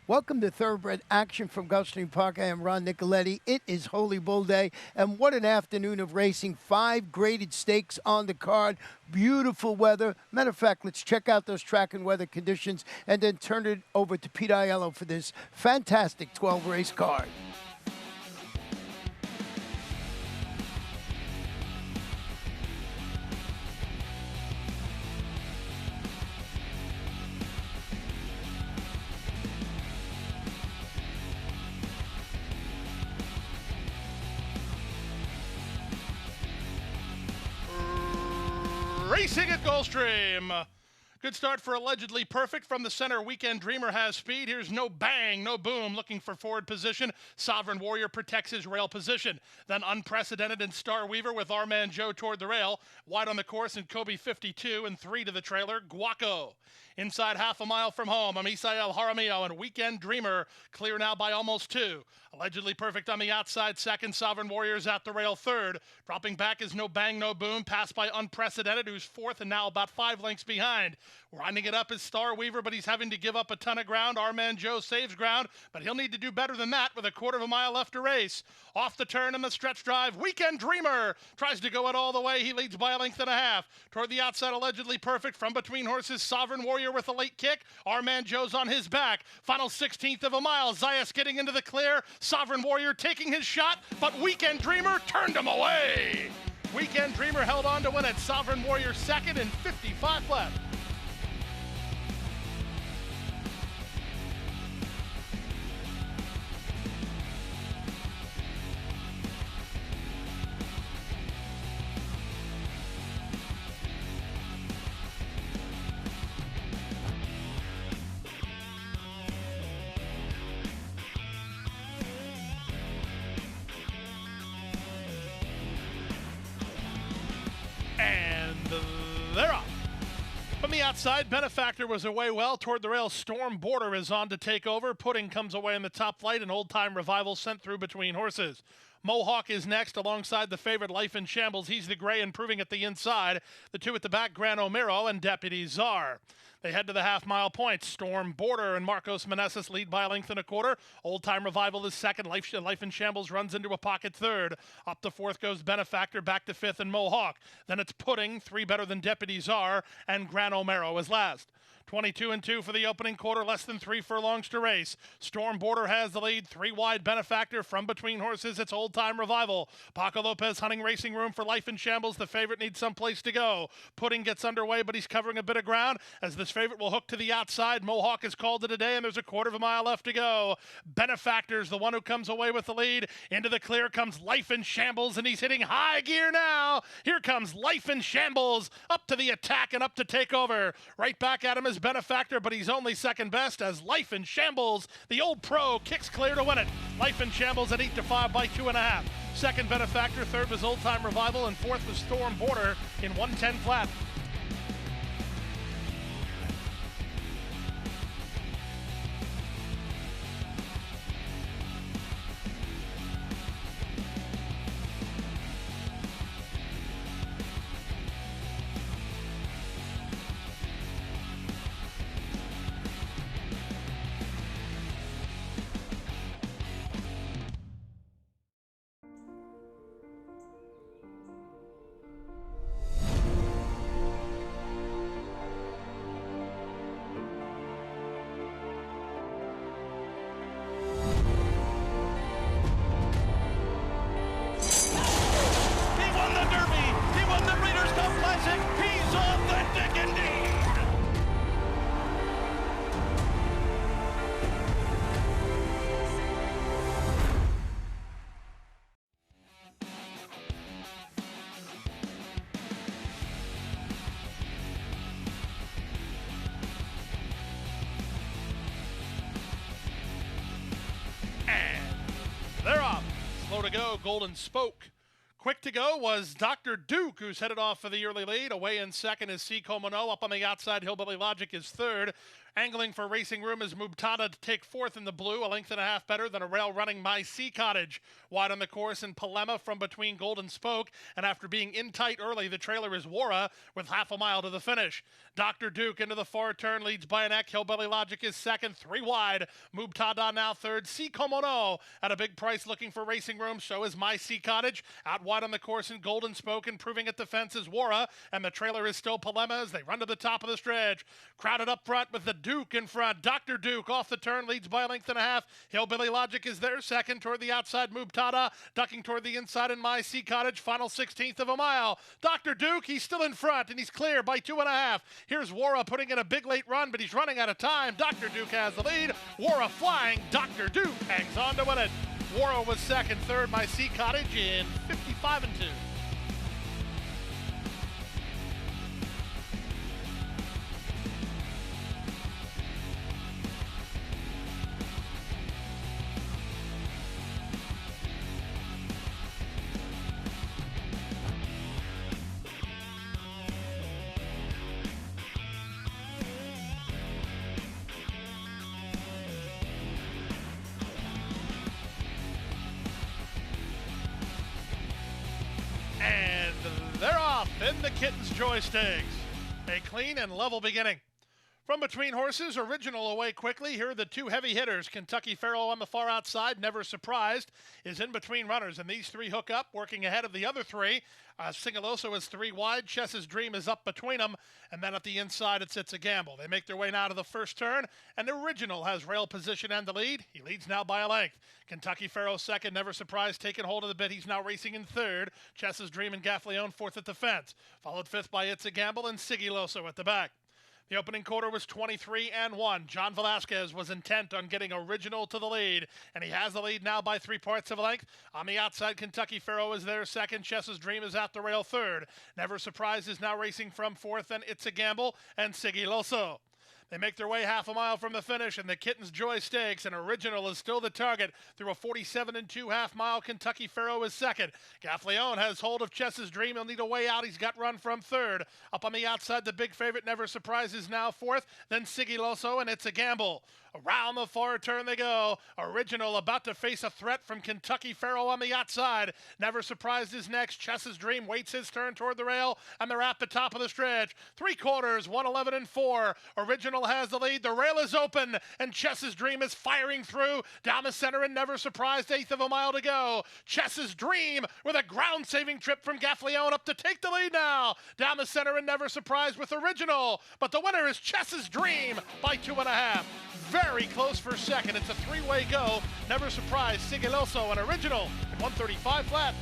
Welcome to Thoroughbred Action from Gulfstream Park. I am Ron Nicoletti. It is Holy Bull Day, and what an afternoon of racing. 5 graded stakes on the card. Beautiful weather. Matter of fact, let's check out those track and weather conditions and then turn it over to Pete Aiello for this fantastic 12-race card. Racing at Gulfstream. Good start for Allegedly Perfect from the center. Weekend Dreamer has speed. Here's No Bang, No Boom, looking for forward position. Sovereign Warrior protects his rail position. Then Unprecedented and Star Weaver with Our Man Joe toward the rail. Wide on the course and Kobe 52 and 3 to the trailer. Guaco. Inside half a mile from home, Amisael Jaramillo and Weekend Dreamer clear now by almost 2. Allegedly Perfect on the outside second. Sovereign Warriors at the rail third. Dropping back is No Bang, No Boom. Passed by Unprecedented, who's fourth and now about 5 lengths behind. Winding it up is Star Weaver, but he's having to give up a ton of ground. Our Man Joe saves ground, but he'll need to do better than that with a quarter of a mile left to race. Off the turn in the stretch drive, Weekend Dreamer tries to go it all the way. He leads by a length and a half. Toward the outside, Allegedly Perfect from between horses. Sovereign Warrior with a late kick. Our Man Joe's on his back. Final 16th of a mile. Zayas getting into the clear. Sovereign Warrior taking his shot, but Weekend Dreamer turned him away. Weekend Dreamer held on to win it. Sovereign Warrior second and 55 left. And they're off. From the outside, Benefactor was away well. Toward the rail, Storm Border is on to take over. Pudding comes away in the top flight, and Old Time Revival sent through between horses. Mohawk is next alongside the favorite Life in Shambles. He's the gray improving at the inside. The two at the back, Gran Omiro and Deputy Czar. They head to the half-mile point. Storm Border and Marcos Meneses lead by a length and a quarter. Old Time Revival is second. Life in Shambles runs into a pocket third. Up to fourth goes Benefactor, back to fifth and Mohawk. Then it's Pudding, 3 better than Deputy Czar, and Gran Omiro is last. 22 and 2 for the opening quarter, less than 3 furlongs to race. Storm Border has the lead, 3 wide Benefactor. From between horses, it's Old Time Revival. Paco Lopez hunting racing room for Life in Shambles. The favorite needs some place to go. Pudding gets underway, but he's covering a bit of ground as this favorite will hook to the outside. Mohawk has called it a day, and there's a quarter of a mile left to go. Benefactor's the one who comes away with the lead. Into the clear comes Life in Shambles, and he's hitting high gear now. Here comes Life in Shambles, up to the attack and up to take over. Right back at him is Benefactor, but he's only second best as Life in Shambles, the old pro, kicks clear to win it. Life in Shambles at 8-5 by 2.5. Second Benefactor, third was Old Time Revival, and fourth was Storm Border in 110 flat. They're off. Slow to go, Golden Spoke. Quick to go was Dr. Duke, who's headed off for the early lead. Away in second is C. Comano. Up on the outside, Hillbilly Logic is third. Angling for Racing Room is Mubtada to take fourth in the blue, a length and a half better than a rail running My Sea Cottage. Wide on the course in Palema from between Golden Spoke, and after being in tight early, the trailer is Wara with half a mile to the finish. Dr. Duke into the far turn leads by an neck. Hillbilly Logic is second, 3 wide. Mubtada now third. Si Como No at a big price looking for Racing Room. So is My Sea Cottage. Out wide on the course in Golden Spoke, improving at the fence is Wara, and the trailer is still Palema as they run to the top of the stretch. Crowded up front with the Duke in front. Dr. Duke off the turn leads by a length and a half. Hillbilly Logic is there second toward the outside. Mubtada ducking toward the inside in My Sea Cottage. Final 16th of a mile. Dr. Duke, he's still in front and he's clear by 2.5. Here's Wara putting in a big late run, but he's running out of time. Dr. Duke has the lead. Wara flying. Dr. Duke hangs on to win it. Wara was second, third My Sea Cottage in 55 and 2. And they're off in the Kitten's Joy Stakes. A clean and level beginning. From between horses, Original away quickly. Here are the two heavy hitters. Kentucky Pharaoh on the far outside, Never Surprised, is in between runners. And these three hook up, working ahead of the other three. Singaloso is 3 wide. Chess's Dream is up between them. And then at the inside, it's a gamble. They make their way now to the first turn. And Original has rail position and the lead. He leads now by a length. Kentucky Pharaoh second, Never Surprised, taking hold of the bit. He's now racing in third. Chess's Dream and Gaffleone fourth at the fence. Followed fifth by It's a Gamble and Sigiloso at the back. The opening quarter was 23 and 1. John Velasquez was intent on getting Original to the lead, and he has the lead now by 3 parts of a length. On the outside, Kentucky Pharaoh is there second. Chess's Dream is at the rail third. Never Surprised is now racing from fourth, and It's a Gamble and Sigiloso. They make their way half a mile from the finish, and the Kitten's Joy Stakes, and Original is still the target through a 47 and 2 half mile. Kentucky Pharaoh is second. Gaffleone has hold of Chess's Dream. He'll need a way out. He's got run from third. Up on the outside, the big favorite, Never Surprised, is now fourth. Then Sigiloso, and It's a Gamble. Around the far turn they go. Original about to face a threat from Kentucky Pharaoh on the outside. Never Surprised is next. Chess's Dream waits his turn toward the rail, and they're at the top of the stretch. 3/4, 111 and 4. Original has the lead. The rail is open, and Chess's Dream is firing through down the center, and Never Surprised, 1/8 of a mile to go. Chess's Dream with a ground-saving trip from Gaffleone up to take the lead now. Down the center, and Never Surprised with Original, but the winner is Chess's Dream by 2.5. Very close for second. It's a 3-way go. Never Surprised, Sigiloso, and Original at 135 flat.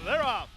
They're off.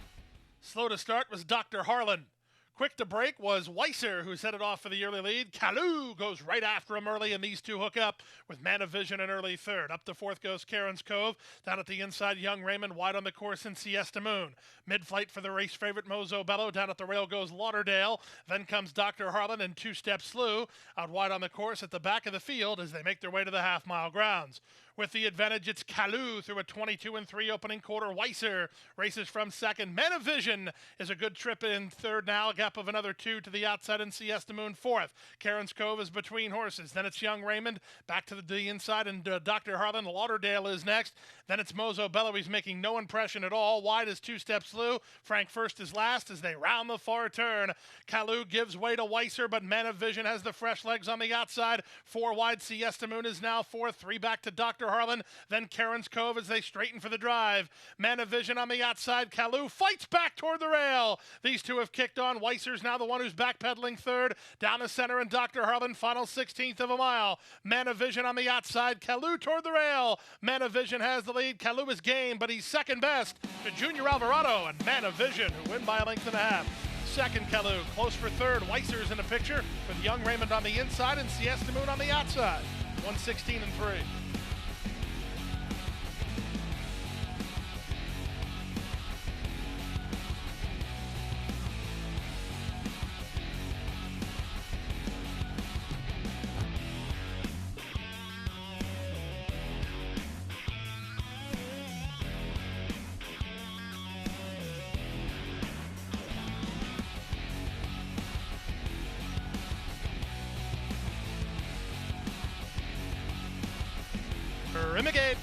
Slow to start was Dr. Harlan. Quick to break was Weiser, who's headed off for the early lead. Kalu goes right after him early, and these two hook up with Man of Vision in early third. Up to fourth goes Karen's Cove. Down at the inside, Young Raymond wide on the course in Siesta Moon. Mid-flight for the race favorite Mozo Bello. Down at the rail goes Lauderdale. Then comes Dr. Harlan and Two-Step Slew. Out wide on the course at the back of the field as they make their way to the half-mile grounds. With the advantage, it's Kalu through a 22 and 3 opening quarter. Weiser races from second. Man of Vision is a good trip in third now. A gap of another 2 to the outside, and Siesta Moon fourth. Karen's Cove is between horses. Then it's Young Raymond back to the inside, and Dr. Harlan. Lauderdale is next. Then it's Mozo Bello. He's making no impression at all. Wide is Two-Step Slew. Frank First is last as they round the far turn. Kalu gives way to Weiser, but Man of Vision has the fresh legs on the outside. 4 wide. Siesta Moon is now fourth. 3 back to Dr. Dr. Harlan, then Karen's Cove as they straighten for the drive. Man of Vision on the outside. Kalou fights back toward the rail. These two have kicked on. Weiser's now the one who's backpedaling third. Down the center, and Dr. Harlan, final 16th of a mile. Man of Vision on the outside. Kalou toward the rail. Man of Vision has the lead. Kalou is game, but he's second best to Junior Alvarado and Man of Vision, who win by a length and a half. Second, Kalou, close for third. Weiser's in the picture with Young Raymond on the inside and Siesta Moon on the outside. 1:16 and 3. Rimigate.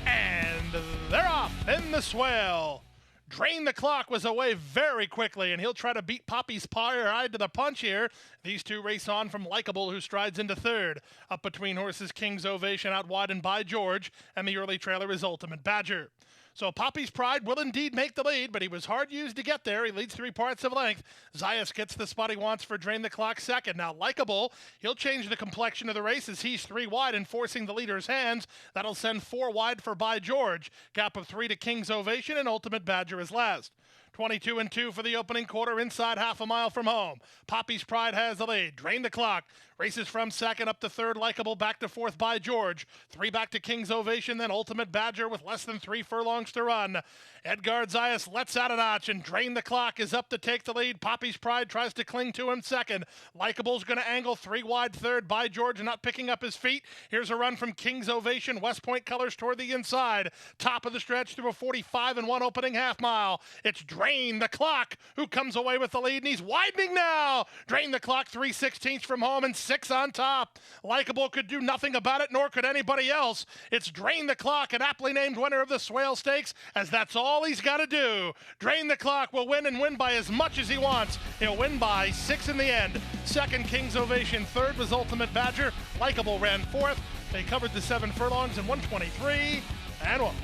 And they're off in the swale. Drain the Clock was away very quickly, and he'll try to beat Poppy's Pride to the punch here. These two race on from Likeable, who strides into third. Up between horses, King's Ovation out wide and By George, and the early trailer is Ultimate Badger. So Poppy's Pride will indeed make the lead, but he was hard used to get there. He leads 3 parts of length. Zayas gets the spot he wants for Drain the Clock second. Now Likeable, he'll change the complexion of the race as he's 3 wide and forcing the leader's hands. That'll send 4 wide for By George. Gap of 3 to King's Ovation, and Ultimate Badger is last. 22 and 2 for the opening quarter, inside half a mile from home. Poppy's Pride has the lead. Drain the Clock races from second up to third. Likeable back to fourth By George. 3 back to King's Ovation, then Ultimate Badger with less than 3 furlongs to run. Edgard Zayas lets out a notch, and Drain the Clock is up to take the lead. Poppy's Pride tries to cling to him second. Likeable's going to angle 3 wide third. By George not picking up his feet. Here's a run from King's Ovation. West Point colors toward the inside. Top of the stretch through a 45 and 1 opening half mile. It's Drain the Clock who comes away with the lead, and he's widening now. Drain the Clock 3/16 from home and 6 on top. Likeable could do nothing about it, nor could anybody else. It's Drain the Clock, an aptly named winner of the Swale Stakes, as that's all he's got to do. Drain the Clock will win, and win by as much as he wants. He'll win by 6 in the end. Second, King's Ovation. Third was Ultimate Badger. Likeable ran fourth. They covered the 7 furlongs in 1:23 and 1.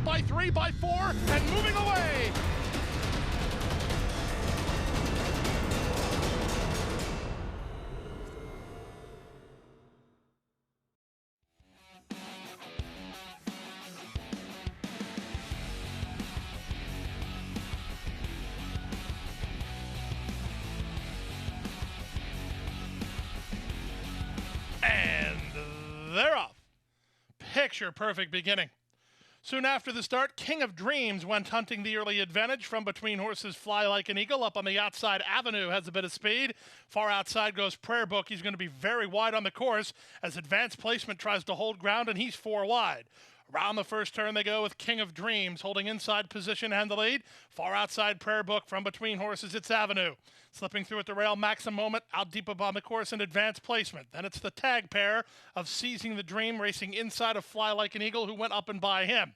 By 3, by 4, and moving away. And they're off. Picture perfect beginning. Soon after the start, King of Dreams went hunting the early advantage from between horses. Fly Like an Eagle up on the outside. Avenue has a bit of speed. Far outside goes Prayer Book. He's going to be very wide on the course as Advanced Placement tries to hold ground, and he's 4 wide. Around the first turn they go with King of Dreams holding inside position and the lead. Far outside Prayer Book from between horses, it's Avenue. Slipping through at the rail, Maxim Moment out deep upon the course in Advanced Placement. Then it's the tag pair of Seizing the Dream racing inside of Fly Like an Eagle, who went up and by him.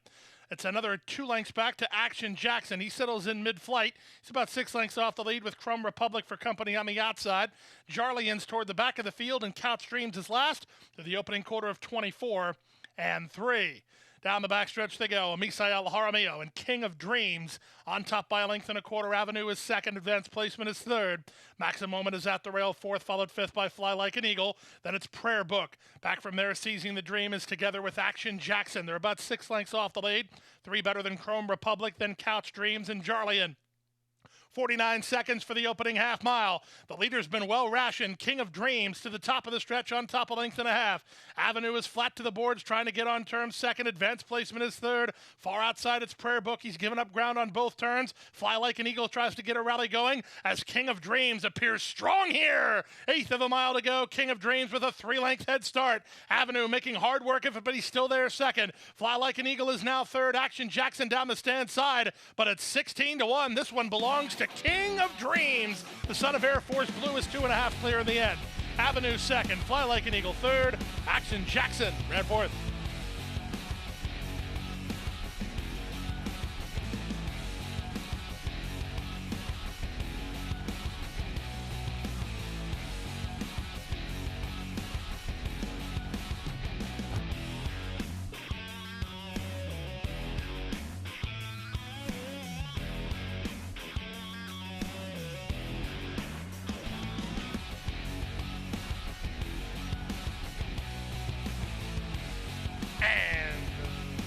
It's another 2 lengths back to Action Jackson. He settles in mid-flight. He's about 6 lengths off the lead with Chrome Republic for company on the outside. Jarlian's toward the back of the field, and Couch Dreams is last to the opening quarter of 24 and 3. Down the backstretch they go. Misael Jaramillo and King of Dreams on top by a length and a quarter. Avenue is second. Advanced Placement is third. Maximum Moment is at the rail, fourth, followed fifth by Fly Like an Eagle. Then it's Prayer Book. Back from there, Seizing the Dream is together with Action Jackson. They're about 6 lengths off the lead. 3 better than Chrome Republic, then Couch Dreams and Jarlian. 49 seconds for the opening half mile. The leader's been well rationed. King of Dreams to the top of the stretch on top of length and a half. Avenue is flat to the boards, trying to get on turn second. Advanced Placement is third. Far outside, it's Prayer Book. He's given up ground on both turns. Fly Like an Eagle tries to get a rally going as King of Dreams appears strong here. 1/8 of a mile to go. King of Dreams with a 3-length head start. Avenue making hard work of it, but he's still there second. Fly Like an Eagle is now third. Action Jackson down the stand side, but it's 16-1. This one belongs to King of Dreams. The son of Air Force Blue is 2.5 clear in the end. Avenue second, Fly Like an Eagle third, Action Jackson ran fourth.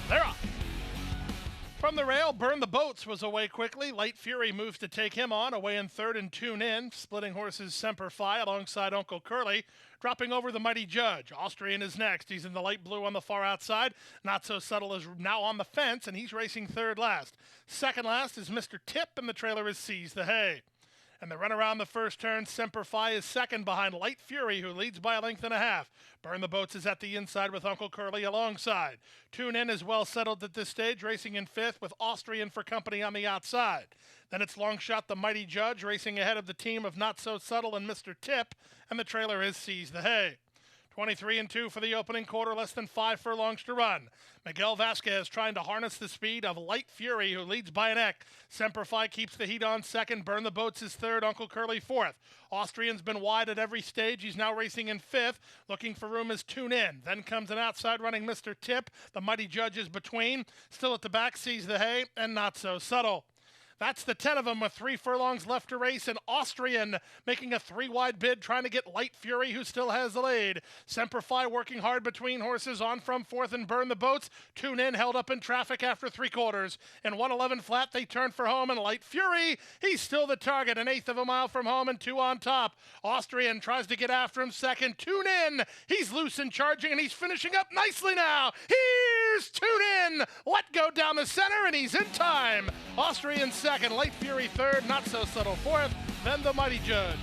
They're off. From the rail, Burn the Boats was away quickly. Light Fury moves to take him on, away in third and Tune In. Splitting Horses Semper Fi alongside Uncle Curly. Dropping over the Mighty Judge. Austrian is next. He's in the light blue on the far outside. Not So Subtle is now on the fence, and he's racing third last. Second last is Mr. Tip, and the trailer is Seize the Hay. And the run around the first turn, Semper Fi is second behind Light Fury, who leads by a length and a half. Burn the Boats is at the inside with Uncle Curly alongside. Tune In is well settled at this stage, racing in fifth with Austrian for company on the outside. Then it's Long Shot the Mighty Judge, racing ahead of the team of Not So Subtle and Mr. Tip, and the trailer is Seize the Hay. 23 and 2 for the opening quarter, less than 5 furlongs to run. Miguel Vasquez trying to harness the speed of Light Fury, who leads by an neck. Semper Fi keeps the heat on second. Burn the Boats is third. Uncle Curly fourth. Austrian's been wide at every stage. He's now racing in fifth. Looking for room is Tune In. Then comes an outside running Mr. Tip. The Mighty Judge is between. Still at the back, Seize the Hay, and Not So Subtle. That's the 10 of them with 3 furlongs left to race, and Austrian making a 3-wide bid, trying to get Light Fury, who still has the lead. Semper Fi working hard between horses, on from fourth and Burn the Boats. Tune In held up in traffic after 3 quarters. In 111 flat, they turn for home, and Light Fury, he's still the target, 1/8 of a mile from home and 2 on top. Austrian tries to get after him second. Tune In, he's loose and charging, and he's finishing up nicely now. Here's Tune In, let go down the center, and he's in time. Austrian second, Light Fury third, Not So Subtle fourth, then the Mighty Judge.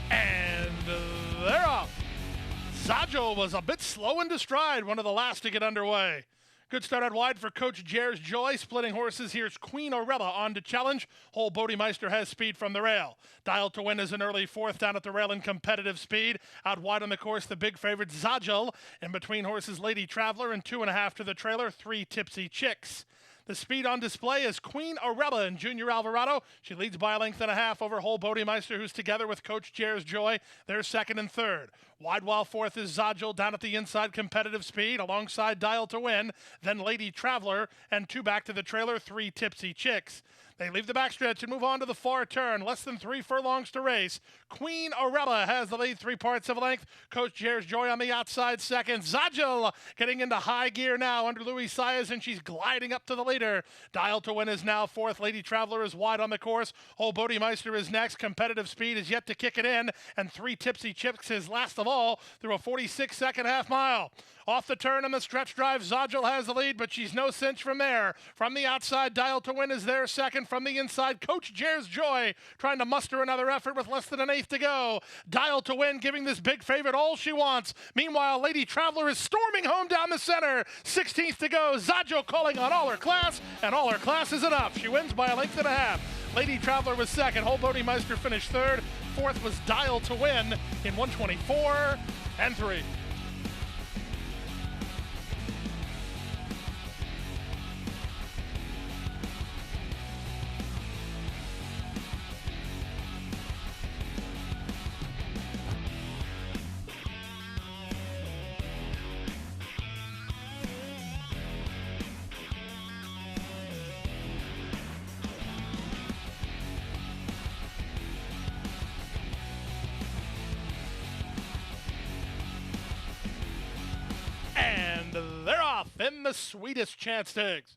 And they're off. Zajo was a bit slow into stride, one of the last to get underway. Good start out wide for Coach Jer's Joy. Splitting horses, here's Queen Orella on to challenge. Whole Bodemeister has speed from the rail. Dial to Win is an early fourth down at the rail in competitive speed. Out wide on the course, the big favorite Zajal. In between horses, Lady Traveler, and 2.5 to the trailer, 3 Tipsy Chicks. The speed on display is Queen Orella and Junior Alvarado. She leads by a length and a half over Whole Bodemeister, who's together with Coach Jer's Joy. They're second and third. Wide while fourth is Zajal down at the inside, competitive speed, alongside Dial to Win. Then Lady Traveler, and 2 back to the trailer, 3 Tipsy Chicks. They leave the backstretch and move on to the far turn. Less than 3 furlongs to race. Queen Orella has the lead 3 parts of a length. Coach Jer's Joy on the outside second. Zajal getting into high gear now under Louis Saez, and she's gliding up to the leader. Dial to Win is now fourth. Lady Traveler is wide on the course. Whole Bodemeister is next. Competitive speed is yet to kick it in. And 3 Tipsy Chicks is last of of all through a 46-second half mile. Off the turn in the stretch drive, Zodgel has the lead, but she's no cinch from there. From the outside, Dial to Win is there second. From the inside, Coach Jares Joy trying to muster another effort with less than an eighth to go. Dial to Win giving this big favorite all she wants. Meanwhile, Lady Traveler is storming home down the center. 16th to go. Zodgel calling on all her class, and all her class is enough. She wins by a length and a half. Lady Traveler was second. Holbody Meister finished third. Fourth was Dial to Win in 124 and 3. And they're off in the sweetest chance tags.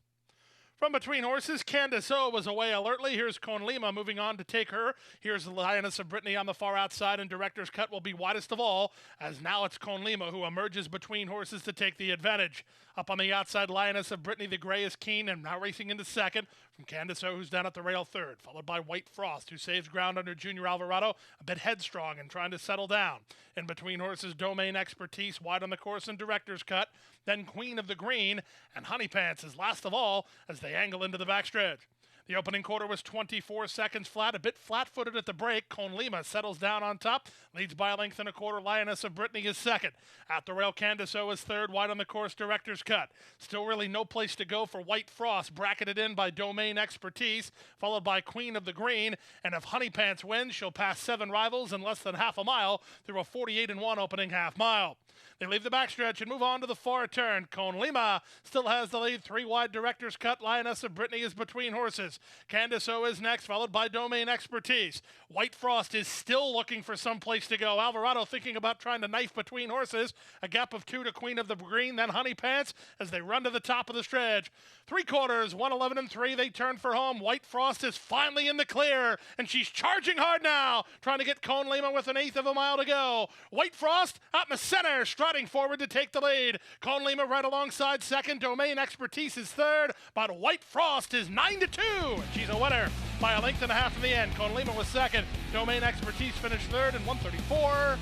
From between horses, Candace O was away alertly. Here's Con Lima moving on to take her. Here's the Lioness of Brittany on the far outside, and Director's Cut will be widest of all, as now it's Con Lima who emerges between horses to take the advantage. Up on the outside, Lioness of Brittany, the gray is keen, and now racing into second from Candace O, who's down at the rail third, followed by White Frost, who saves ground under Junior Alvarado, a bit headstrong and trying to settle down. In between horses, Domain Expertise, wide on the course and Director's Cut, then Queen of the Green, and Honey Pants is last of all as they angle into the backstretch. The opening quarter was 24 seconds flat, a bit flat-footed at the break. Con Lima settles down on top, leads by a length and a quarter. Lioness of Brittany is second. At the rail, Candace O is third, wide on the course, Director's Cut. Still really no place to go for White Frost, bracketed in by Domain Expertise, followed by Queen of the Green. And if Honey Pants wins, she'll pass 7 rivals in less than half a mile through a 48-1 opening half mile. They leave the backstretch and move on to the far turn. Con Lima still has the lead. 3 wide, Director's Cut. Lioness of Brittany is between horses. Candace O is next, followed by Domain Expertise. White Frost is still looking for some place to go. Alvarado thinking about trying to knife between horses. A gap of 2 to Queen of the Green, then Honey Pants as they run to the top of the stretch. 3/4, 111 and 3. They turn for home. White Frost is finally in the clear, and she's charging hard now, trying to get Con Lima with an eighth of a mile to go. White Frost out in the center, striding forward to take the lead. Con Lima right alongside second. Domain Expertise is third, but White Frost is 9-2. She's a winner by a length and a half in the end. Con Lima was second. Domain Expertise finished third in 134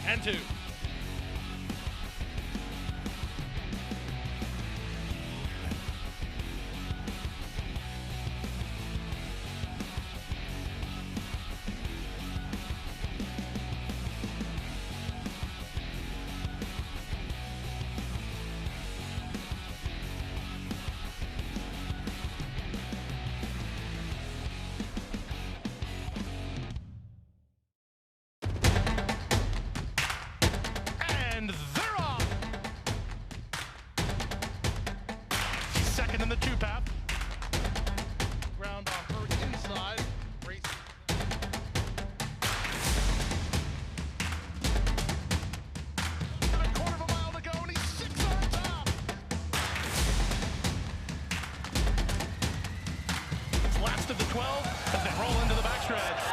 and 2. And they're off. She's second in the 2-path. Ground on her inside. Race. And a quarter of a mile to go, and he's 6 on top. It's last of the 12 as they roll into the backstretch.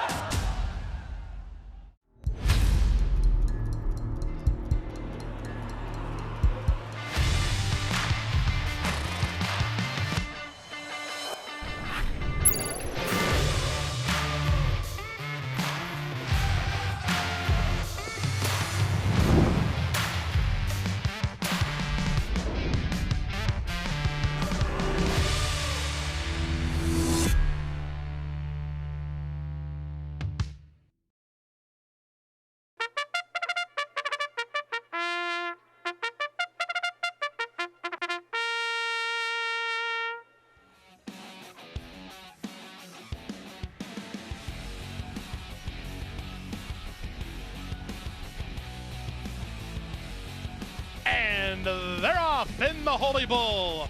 And they're off in the Holy Bull.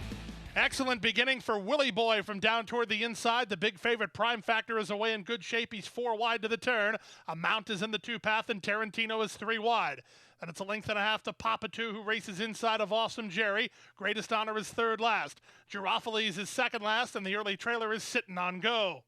Excellent beginning for Willie Boy from down toward the inside. The big favorite Prime Factor is away in good shape. He's 4 wide to the turn. Amount is in the 2-path, and Tarantino is 3 wide. And it's a length and a half to Papa 2, who races inside of Awesome Jerry. Greatest Honor is third last. Girafales is second last, and the early trailer is sitting on go.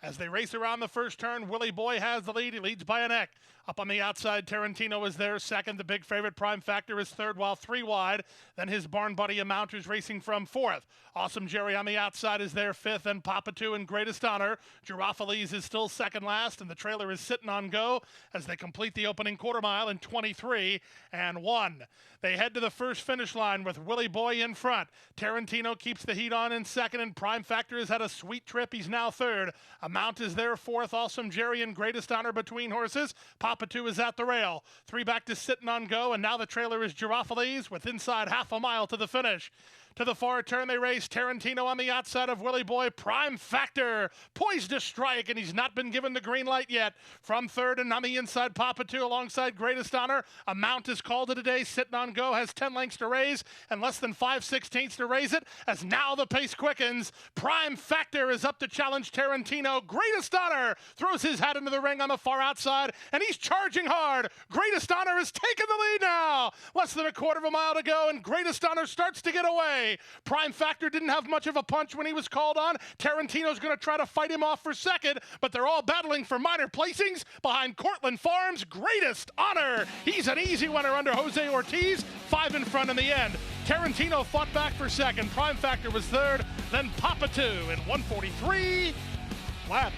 As they race around the first turn, Willie Boy has the lead. He leads by a neck. Up on the outside, Tarantino is there second. The big favorite, Prime Factor, is third, while 3 wide. Then his barn buddy, Amount, is racing from fourth. Awesome Jerry on the outside is there fifth, and Papa 2 in Greatest Honor. Girafales is still second last, and the trailer is sitting on go as they complete the opening quarter mile in 23 and 1. They head to the first finish line with Willie Boy in front. Tarantino keeps the heat on in second, and Prime Factor has had a sweet trip. He's now third. Amount is there fourth. Awesome Jerry in Greatest Honor between horses. Papa 2 is at the rail. 3 back to sitting on go, and now the trailer is Girafales with inside half a mile to the finish. To the far turn they race. Tarantino on the outside of Willie Boy. Prime Factor poised to strike, and he's not been given the green light yet. From third and on the inside, Papa 2 alongside Greatest Honor. Amount is called to today. Sitting on go has 10 lengths to raise and less than 5/16 to raise it, as now the pace quickens. Prime Factor is up to challenge Tarantino. Greatest Honor throws his hat into the ring on the far outside, and he's charging hard. Greatest Honor is taking the lead now. Less than a quarter of a mile to go, and Greatest Honor starts to get away. Prime Factor didn't have much of a punch when he was called on. Tarantino's going to try to fight him off for second, but they're all battling for minor placings behind Cortland Farms' Greatest Honor. He's an easy winner under Jose Ortiz, 5 in front in the end. Tarantino fought back for second. Prime Factor was third, then Papa 2 in 143 flat.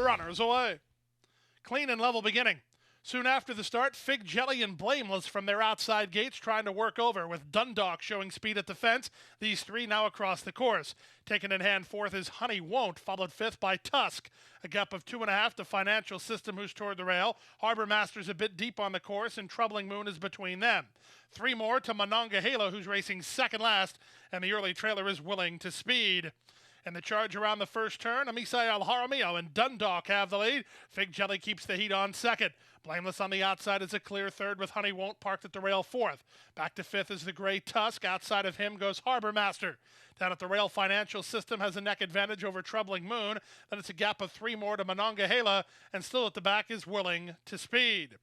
Runners away. Clean and level beginning. Soon after the start, Fig Jelly and Blameless from their outside gates trying to work over, with Dundalk showing speed at the fence. These 3 now across the course. Taken in hand fourth is Honey Won't, followed fifth by Tusk. A gap of 2.5 to Financial System, who's toward the rail. Harbor Master's a bit deep on the course, and Troubling Moon is between them. 3 more to Monongahela, who's racing second last, and the early trailer is Willing to Speed. In the charge around the first turn, Amisai Al Jaramillo and Dundalk have the lead. Fig Jelly keeps the heat on second. Blameless on the outside is a clear third, with Honey Won't parked at the rail fourth. Back to fifth is the Gray Tusk. Outside of him goes Harbor Master. Down at the rail, Financial System has a neck advantage over Troubling Moon. Then it's a gap of 3 more to Monongahela, and still at the back is Willing to Speed.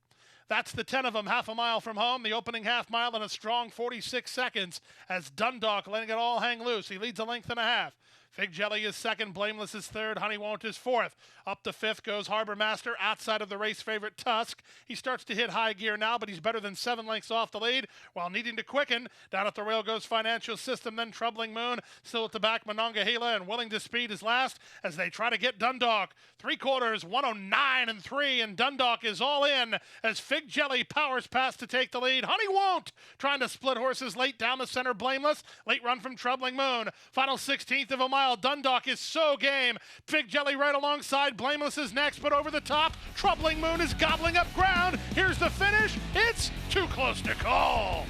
That's the 10 of them, half a mile from home. The opening half mile in a strong 46 seconds as Dundalk letting it all hang loose. He leads a length and a half. Fig Jelly is second, Blameless is third, Honey Won't is fourth. Up to fifth goes Harbor Master, outside of the race favorite Tusk. He starts to hit high gear now, but he's better than 7 lengths off the lead while needing to quicken. Down at the rail goes Financial System, then Troubling Moon. Still at the back, Monongahela, and Willing to Speed is last as they try to get Dundalk. 3/4, 109 and 3, and Dundalk is all in as Fig Jelly powers past to take the lead. Honey Won't trying to split horses late down the center, Blameless. Late run from Troubling Moon. Final 16th of a mile. Dundalk is so game. Fig Jelly right alongside. Blameless is next, but over the top. Troubling Moon is gobbling up ground. Here's the finish. It's too close to call.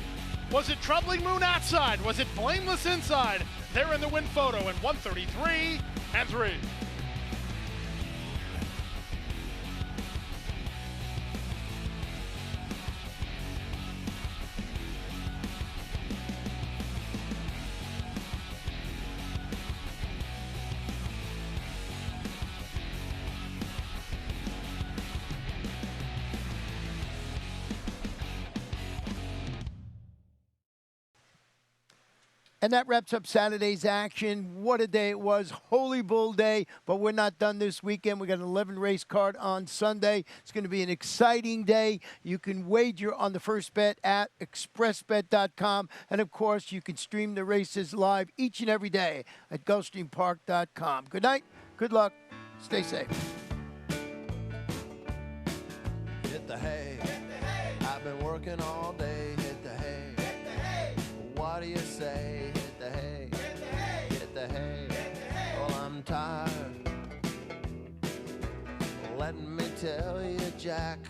Was it Troubling Moon outside? Was it Blameless inside? They're in the win photo in 133 and 3. And that wraps up Saturday's action. What a day it was. Holy Bull Day, but we're not done this weekend. We got an 11 race card on Sunday. It's going to be an exciting day. You can wager on the first bet at expressbet.com. And, of course, you can stream the races live each and every day at gulfstreampark.com. Good night. Good luck. Stay safe. Hit the hay. I've been working all day. Hit the hay. What do you say? Hit the hay. Hit the hay. Well, I'm tell you, Jack,